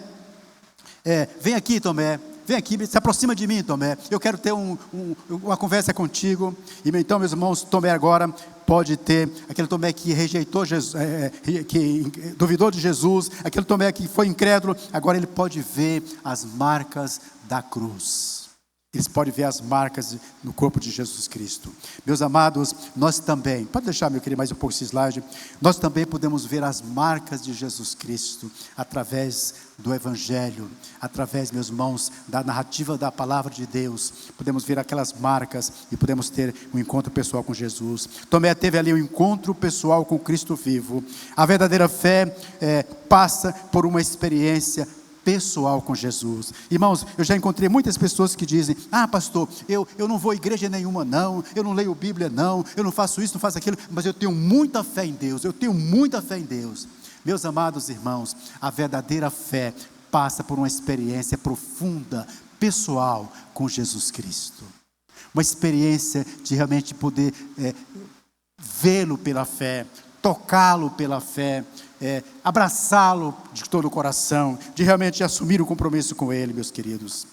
vem aqui, Tomé, vem aqui, se aproxima de mim, Tomé, eu quero ter uma conversa contigo. E então, meus irmãos, Tomé agora pode ter, aquele Tomé que rejeitou Jesus, que duvidou de Jesus, aquele Tomé que foi incrédulo, agora ele pode ver as marcas da cruz. Eles podem ver as marcas no corpo de Jesus Cristo. Meus amados, nós também, pode deixar, meu querido, mais um pouco esse slide. Nós também podemos ver as marcas de Jesus Cristo através do Evangelho, através, meus irmãos, da narrativa da palavra de Deus. Podemos ver aquelas marcas e podemos ter um encontro pessoal com Jesus. Tomé teve ali um encontro pessoal com Cristo vivo. A verdadeira fé passa por uma experiência pessoal com Jesus. Irmãos, eu já encontrei muitas pessoas que dizem: ah, pastor, eu não vou à igreja nenhuma não, eu não leio Bíblia não, eu não faço isso, não faço aquilo, mas eu tenho muita fé em Deus, eu tenho muita fé em Deus. Meus amados irmãos, a verdadeira fé passa por uma experiência profunda, pessoal com Jesus Cristo. Uma experiência de realmente poder vê-lo pela fé, tocá-lo pela fé, abraçá-lo de todo o coração, de realmente assumir o compromisso com Ele, meus queridos.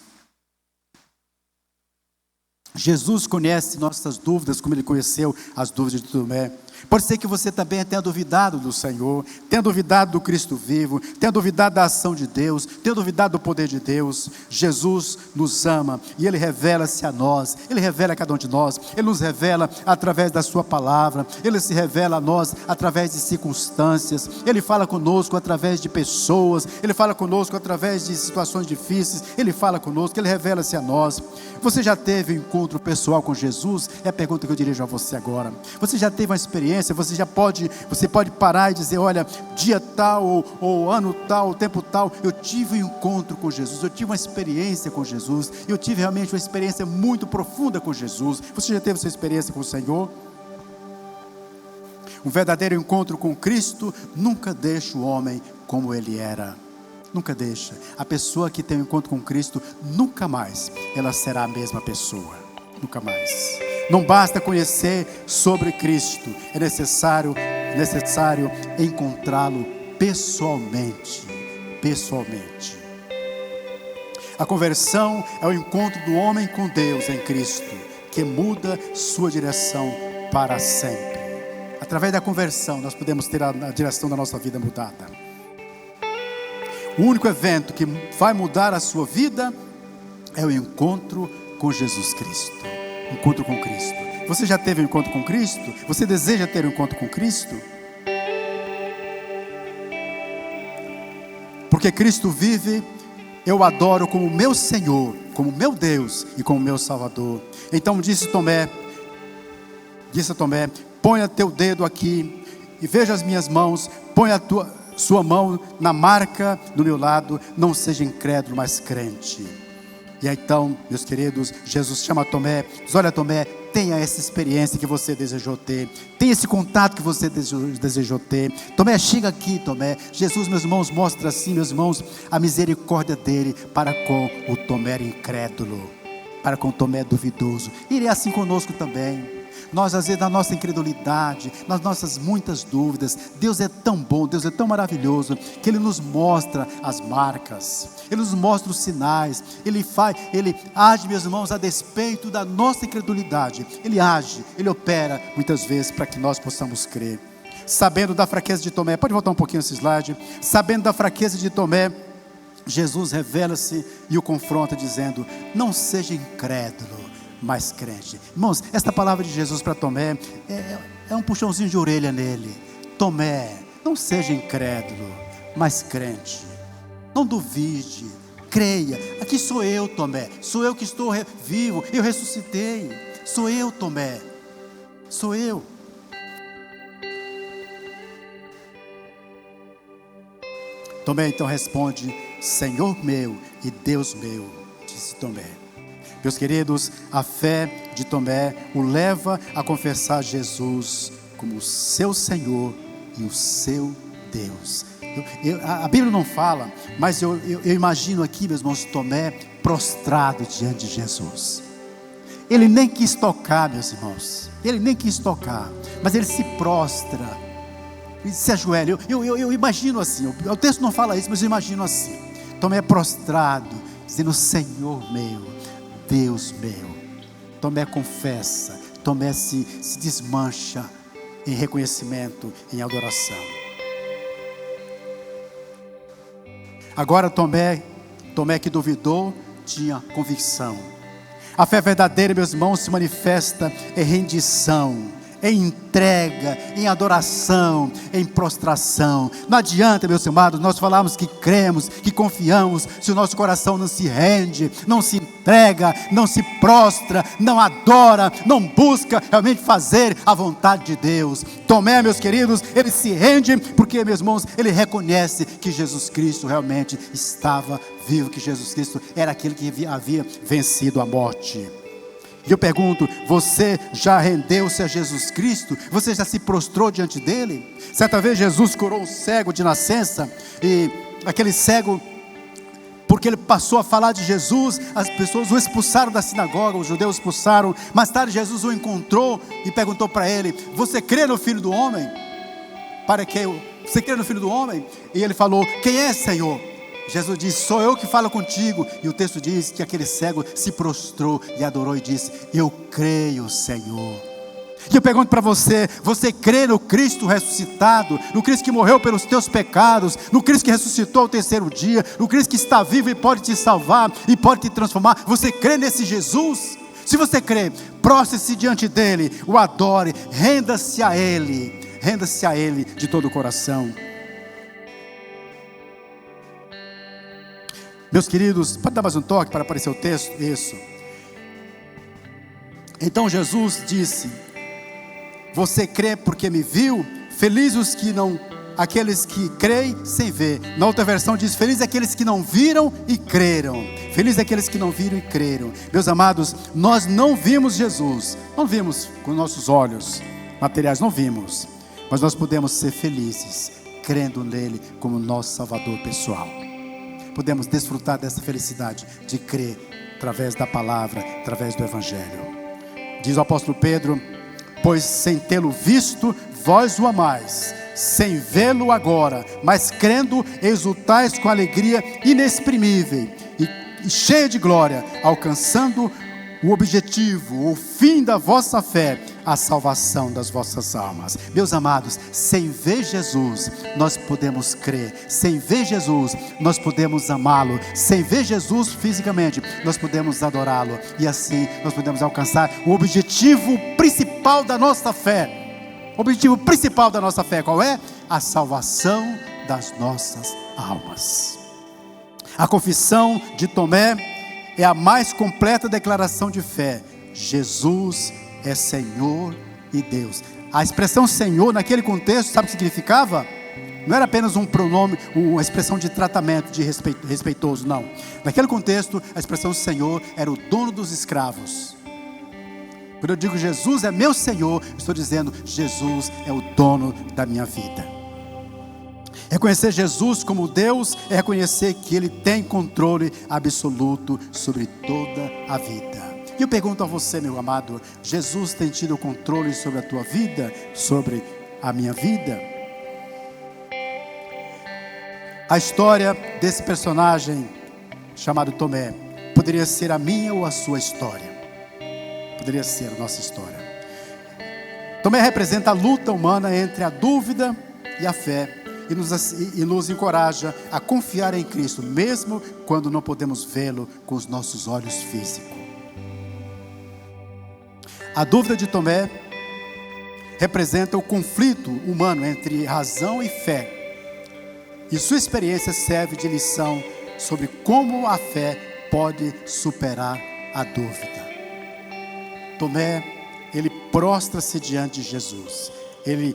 Jesus conhece nossas dúvidas, como Ele conheceu as dúvidas de Tomé. Pode ser que você também tenha duvidado do Senhor, tenha duvidado do Cristo vivo, tenha duvidado da ação de Deus, tenha duvidado do poder de Deus. Jesus nos ama e Ele revela-se a nós, Ele revela a cada um de nós, Ele nos revela através da sua palavra, Ele se revela a nós através de circunstâncias, Ele fala conosco através de pessoas, Ele fala conosco através de situações difíceis, Ele fala conosco, Ele revela-se a nós. Você já teve um encontro pessoal com Jesus? É a pergunta que eu dirijo a você agora. Você já teve uma experiência? Você pode parar e dizer: olha, dia tal, ou ano tal, tempo tal, eu tive um encontro com Jesus, eu tive uma experiência com Jesus, eu tive realmente uma experiência muito profunda com Jesus. Você já teve essa experiência com o Senhor? Um verdadeiro encontro com Cristo nunca deixa o homem como ele era. Nunca deixa. A pessoa que tem um encontro com Cristo, nunca mais ela será a mesma pessoa. Nunca mais. Não basta conhecer sobre Cristo, é necessário encontrá-lo pessoalmente. A conversão é o encontro do homem com Deus em Cristo, que muda sua direção para sempre. Através da conversão nós podemos ter a direção da nossa vida mudada. O único evento que vai mudar a sua vida é o encontro com Jesus Cristo. Encontro com Cristo. Você já teve um encontro com Cristo? Você deseja ter um encontro com Cristo? Porque Cristo vive, eu o adoro como meu Senhor, como meu Deus e como meu Salvador. Então disse a Tomé, ponha teu dedo aqui e veja as minhas mãos, põe sua mão na marca do meu lado, não seja incrédulo, mas crente. E aí, então, meus queridos, Jesus chama Tomé, diz: olha, Tomé, tenha essa experiência que você desejou ter, tenha esse contato que você desejou ter. Tomé, chega aqui, Tomé. Jesus, meus irmãos, mostra assim, meus irmãos, a misericórdia dele para com o Tomé incrédulo, para com o Tomé duvidoso. E ele é assim conosco também. Nós, às vezes, na nossa incredulidade, nas nossas muitas dúvidas, Deus é tão bom, Deus é tão maravilhoso, que Ele nos mostra as marcas, Ele nos mostra os sinais, Ele age, meus irmãos, a despeito da nossa incredulidade. Ele age, Ele opera, muitas vezes, para que nós possamos crer. Sabendo da fraqueza de Tomé, pode voltar um pouquinho esse slide. Sabendo da fraqueza de Tomé, Jesus revela-se e o confronta, dizendo: não seja incrédulo, mais crente. Irmãos, esta palavra de Jesus para Tomé é um puxãozinho de orelha nele. Tomé, não seja incrédulo, mas crente. Não duvide, creia. Aqui sou eu, Tomé. Sou eu que estou vivo. Eu ressuscitei. Sou eu, Tomé. Sou eu. Tomé então responde: Senhor meu e Deus meu, disse Tomé. Meus queridos, a fé de Tomé o leva a confessar Jesus como o seu Senhor e o seu Deus. A Bíblia não fala, mas eu imagino aqui, meus irmãos, Tomé prostrado diante de Jesus. Ele nem quis tocar, meus irmãos. Ele nem quis tocar, mas ele se prostra, ele se ajoelha. Eu imagino assim, o texto não fala isso, mas eu imagino assim. Tomé prostrado, dizendo: Senhor meu, Deus meu. Tomé confessa, Tomé se desmancha em reconhecimento, em adoração. Agora Tomé que duvidou, tinha convicção. A fé verdadeira, meus irmãos, se manifesta em rendição, em entrega, em adoração, em prostração. Não adianta, meus amados, nós falarmos que cremos, que confiamos, se o nosso coração não se rende, não se entrega, não se prostra, não adora, não busca realmente fazer a vontade de Deus. Tomé, meus queridos, ele se rende porque, meus irmãos, ele reconhece que Jesus Cristo realmente estava vivo, que Jesus Cristo era aquele que havia vencido a morte. E eu pergunto: você já rendeu-se a Jesus Cristo? Você já se prostrou diante dele? Certa vez Jesus curou um cego de nascença, e aquele cego, porque ele passou a falar de Jesus, as pessoas o expulsaram da sinagoga, os judeus expulsaram. Mais tarde Jesus o encontrou e perguntou para ele: você crê no Filho do Homem? Você crê no Filho do Homem? E ele falou: quem é, Senhor? Jesus disse: sou eu que falo contigo. E o texto diz que aquele cego se prostrou e adorou e disse: eu creio, Senhor. E eu pergunto para você: você crê no Cristo ressuscitado, no Cristo que morreu pelos teus pecados, no Cristo que ressuscitou ao terceiro dia, no Cristo que está vivo e pode te salvar e pode te transformar? Você crê nesse Jesus? Se você crê, prostre-se diante dele, o adore, renda-se a ele de todo o coração. Meus queridos, pode dar mais um toque para aparecer o texto? Isso. Então Jesus disse: você crê porque me viu? Felizes aqueles que creem sem ver. Na outra versão diz: felizes aqueles que não viram e creram. Felizes aqueles que não viram e creram. Meus amados, nós não vimos Jesus, não vimos com nossos olhos materiais, não vimos, mas nós podemos ser felizes crendo nele como nosso Salvador pessoal. Podemos desfrutar dessa felicidade de crer através da palavra, através do Evangelho. Diz o apóstolo Pedro: pois sem tê-lo visto, vós o amais, sem vê-lo agora, mas crendo, exultais com alegria inexprimível e cheia de glória, alcançando o objetivo, o fim da vossa fé, a salvação das vossas almas. Meus amados, sem ver Jesus, nós podemos crer. Sem ver Jesus, nós podemos amá-lo. Sem ver Jesus fisicamente, nós podemos adorá-lo. E assim, nós podemos alcançar o objetivo principal da nossa fé. O objetivo principal da nossa fé, qual é? A salvação das nossas almas. A confissão de Tomé é a mais completa declaração de fé. Jesus é Senhor e Deus. A expressão Senhor, naquele contexto, sabe o que significava? Não era apenas um pronome, uma expressão de tratamento, de respeitoso, não. Naquele contexto, a expressão Senhor era o dono dos escravos. Quando eu digo Jesus é meu Senhor, estou dizendo Jesus é o dono da minha vida. Reconhecer Jesus como Deus é reconhecer que Ele tem controle absoluto sobre toda a vida. E eu pergunto a você, meu amado, Jesus tem tido controle sobre a tua vida, sobre a minha vida? A história desse personagem chamado Tomé poderia ser a minha ou a sua história. Poderia ser a nossa história. Tomé representa a luta humana entre a dúvida e a fé. E nos encoraja a confiar em Cristo, mesmo quando não podemos vê-lo com os nossos olhos físicos. A dúvida de Tomé representa o conflito humano entre razão e fé. E sua experiência serve de lição sobre como a fé pode superar a dúvida. Tomé, ele prostra-se diante de Jesus. Ele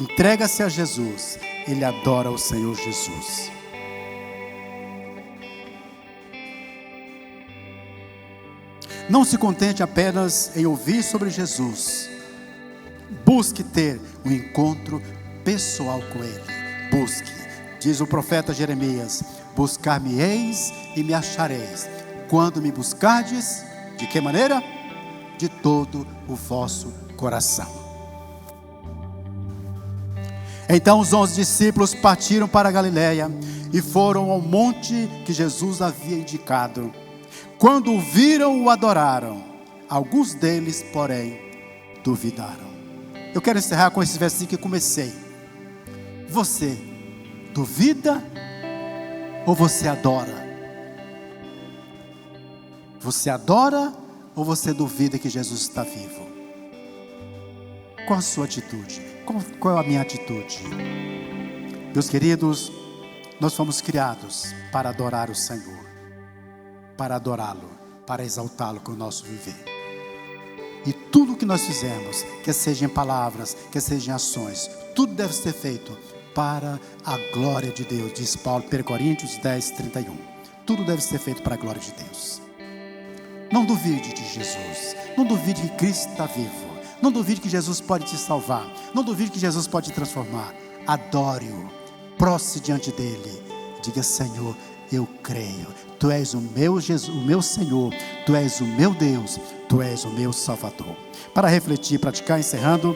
entrega-se a Jesus. Ele adora o Senhor Jesus. Não se contente apenas em ouvir sobre Jesus. Busque ter um encontro pessoal com Ele. Busque. Diz o profeta Jeremias: buscar-me-eis e me achareis. Quando me buscardes, de que maneira? De todo o vosso coração. Então os 11 discípulos partiram para a Galileia e foram ao monte que Jesus havia indicado. Quando o viram, o adoraram. Alguns deles, porém, duvidaram. Eu quero encerrar com esse versículo que comecei. Você duvida ou você adora? Você adora ou você duvida que Jesus está vivo? Qual a sua atitude? Qual é a minha atitude? Meus queridos, nós fomos criados para adorar o Senhor, para adorá-lo, para exaltá-lo com o nosso viver. E tudo que nós fizermos, quer seja em palavras, quer seja em ações, tudo deve ser feito para a glória de Deus, diz Paulo, 1 Coríntios 10, 31. Tudo deve ser feito para a glória de Deus. Não duvide de Jesus, não duvide que Cristo está vivo. Não duvide que Jesus pode te salvar. Não duvide que Jesus pode te transformar. Adore-o. Prostre diante dele. Diga: Senhor, eu creio. Tu és o meu Jesus, o meu Senhor. Tu és o meu Deus. Tu és o meu Salvador. Para refletir, praticar, encerrando.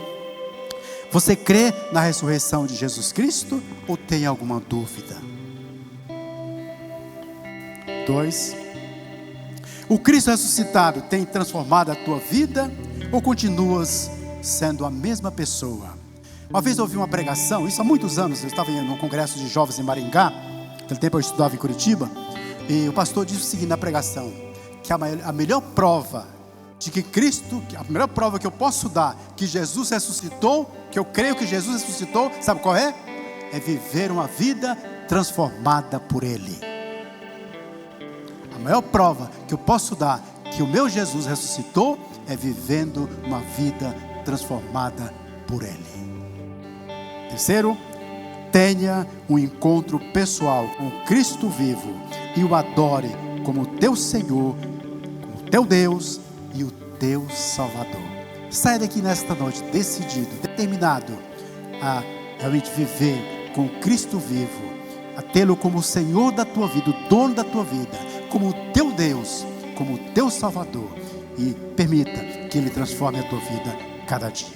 Você crê na ressurreição de Jesus Cristo ou tem alguma dúvida? 2. O Cristo ressuscitado tem transformado a tua vida ou continuas sendo a mesma pessoa? Uma vez eu ouvi uma pregação, isso há muitos anos, eu estava em um congresso de jovens em Maringá, naquele tempo eu estudava em Curitiba, e o pastor disse o seguinte na pregação, que a melhor prova de que Cristo, a melhor prova que eu posso dar, que Jesus ressuscitou, que eu creio que Jesus ressuscitou, sabe qual é? É viver uma vida transformada por Ele. A maior prova que eu posso dar que o meu Jesus ressuscitou é vivendo uma vida transformada por Ele. 3, tenha um encontro pessoal com Cristo vivo e o adore como teu Senhor, como teu Deus e o teu Salvador. Saia daqui nesta noite decidido, determinado a realmente viver com Cristo vivo, a tê-lo como o Senhor da tua vida, o dono da tua vida, como o teu Deus, como o teu Salvador. E permita que Ele transforme a tua vida cada dia.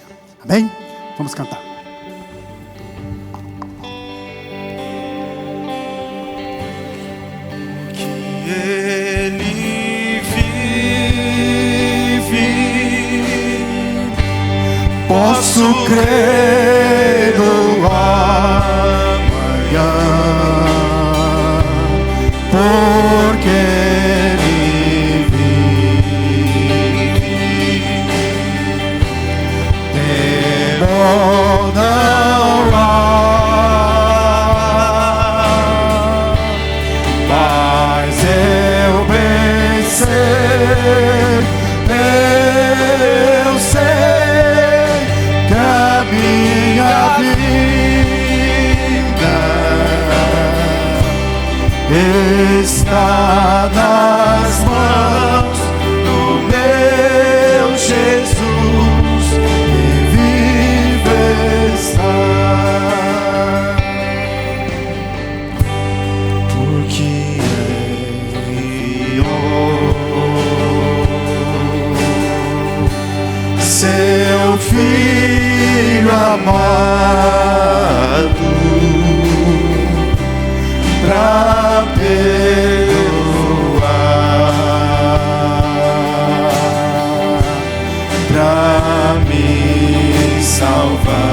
Amém? Vamos cantar. Que Ele vive, posso crer no amanhã, porque Ele vive. Temor não há, mas eu bem sei, eu sei que a minha vida está nas mãos do meu Jesus, que vive está. Porque seu filho amado, pra perdoar, pra me salvar,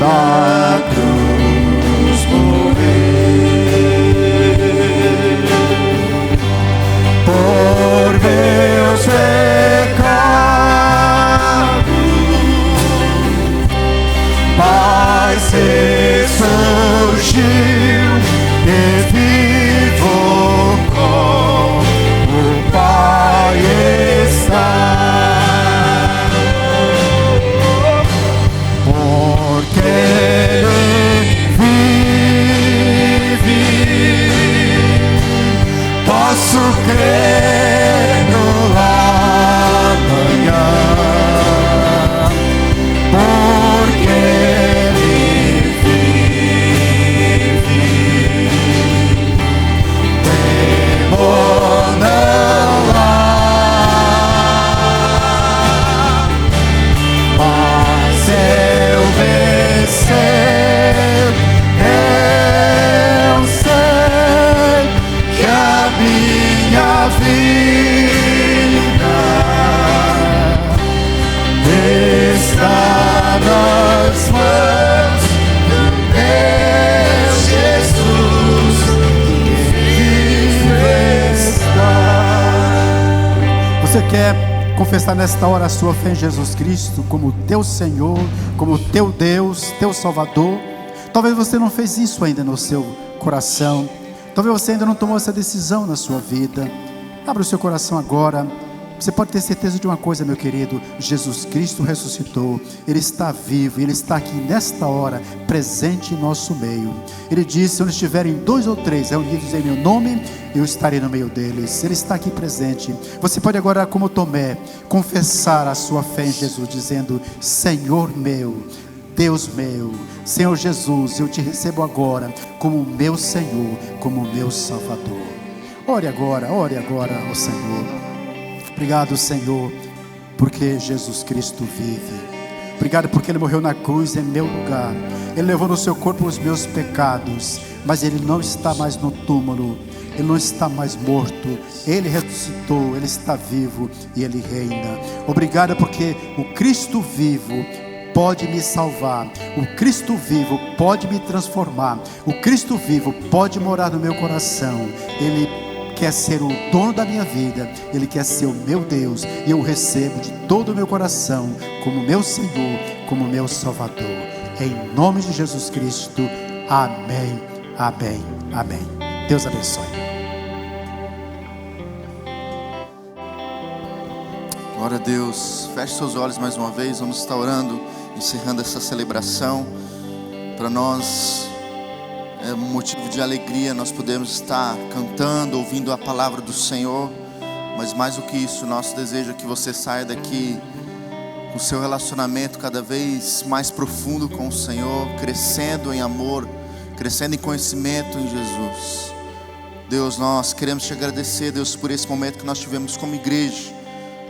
na cruz morrer por meus pecados, mas ressurgiu e vivo com o Pai está. Porque Ele vive, posso crer no amanhã, porque Ele vive. Temor não há, mas eu vencer, eu sei que a minha vida está nas mãos do meu Jesus, que vive está. Você quer confessar nesta hora a sua fé em Jesus Cristo como teu Senhor, como teu Deus, teu Salvador? Talvez você não fez isso ainda no seu coração. Talvez você ainda não tomou essa decisão na sua vida. Abra o seu coração agora. Você pode ter certeza de uma coisa, meu querido: Jesus Cristo ressuscitou, Ele está vivo, Ele está aqui nesta hora, presente em nosso meio. Ele disse: onde estiverem 2 ou 3 reunidos em meu nome, eu estarei no meio deles. Ele está aqui presente. Você pode agora, como Tomé, confessar a sua fé em Jesus, dizendo: Senhor meu, Deus meu, Senhor Jesus, eu te recebo agora como meu Senhor, como meu Salvador. Ore agora ao Senhor. Obrigado, Senhor, porque Jesus Cristo vive. Obrigado porque Ele morreu na cruz em meu lugar. Ele levou no seu corpo os meus pecados, mas Ele não está mais no túmulo, Ele não está mais morto. Ele ressuscitou, Ele está vivo e Ele reina. Obrigado porque o Cristo vivo pode me salvar, o Cristo vivo pode me transformar, o Cristo vivo pode morar no meu coração. Ele quer ser o dono da minha vida, Ele quer ser o meu Deus, e eu o recebo de todo o meu coração como meu Senhor, como meu Salvador. Em nome de Jesus Cristo, amém, amém, amém. Deus abençoe. Glória a Deus. Feche seus olhos mais uma vez. Vamos estar orando, encerrando essa celebração. Para nós é um motivo de alegria nós podemos estar cantando, ouvindo a palavra do Senhor. Mas mais do que isso, nosso desejo é que você saia daqui com o seu relacionamento cada vez mais profundo com o Senhor, crescendo em amor, crescendo em conhecimento em Jesus. Deus, nós queremos te agradecer, Deus, por esse momento que nós tivemos como igreja,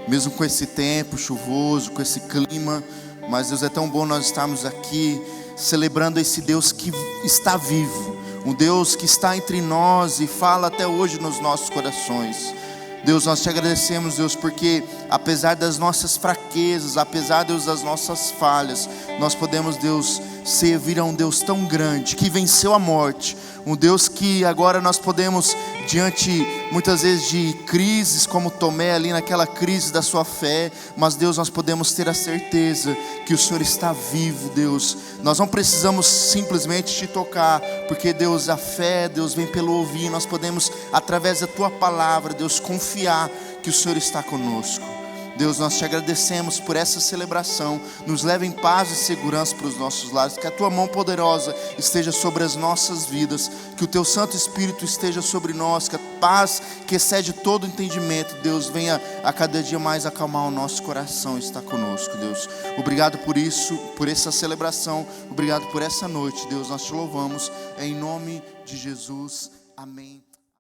mesmo com esse tempo chuvoso, com esse clima, mas Deus, é tão bom nós estarmos aqui celebrando esse Deus que está vivo, um Deus que está entre nós e fala até hoje nos nossos corações. Deus, nós te agradecemos, Deus, porque apesar das nossas fraquezas, apesar, Deus, das nossas falhas, nós podemos, Deus, servir a um Deus tão grande, que venceu a morte, um Deus que agora nós podemos, diante muitas vezes de crises, como Tomé ali naquela crise da sua fé, mas Deus, nós podemos ter a certeza que o Senhor está vivo, Deus. Nós não precisamos simplesmente te tocar, porque Deus, a fé, Deus, vem pelo ouvir. Nós podemos, através da tua palavra, Deus, confiar que o Senhor está conosco. Deus, nós te agradecemos por essa celebração. Nos leva em paz e segurança para os nossos lares. Que a tua mão poderosa esteja sobre as nossas vidas. Que o teu Santo Espírito esteja sobre nós. Que a paz que excede todo entendimento, Deus, venha a cada dia mais acalmar o nosso coração e estar conosco, Deus. Obrigado por isso, por essa celebração. Obrigado por essa noite, Deus. Nós te louvamos em nome de Jesus. Amém.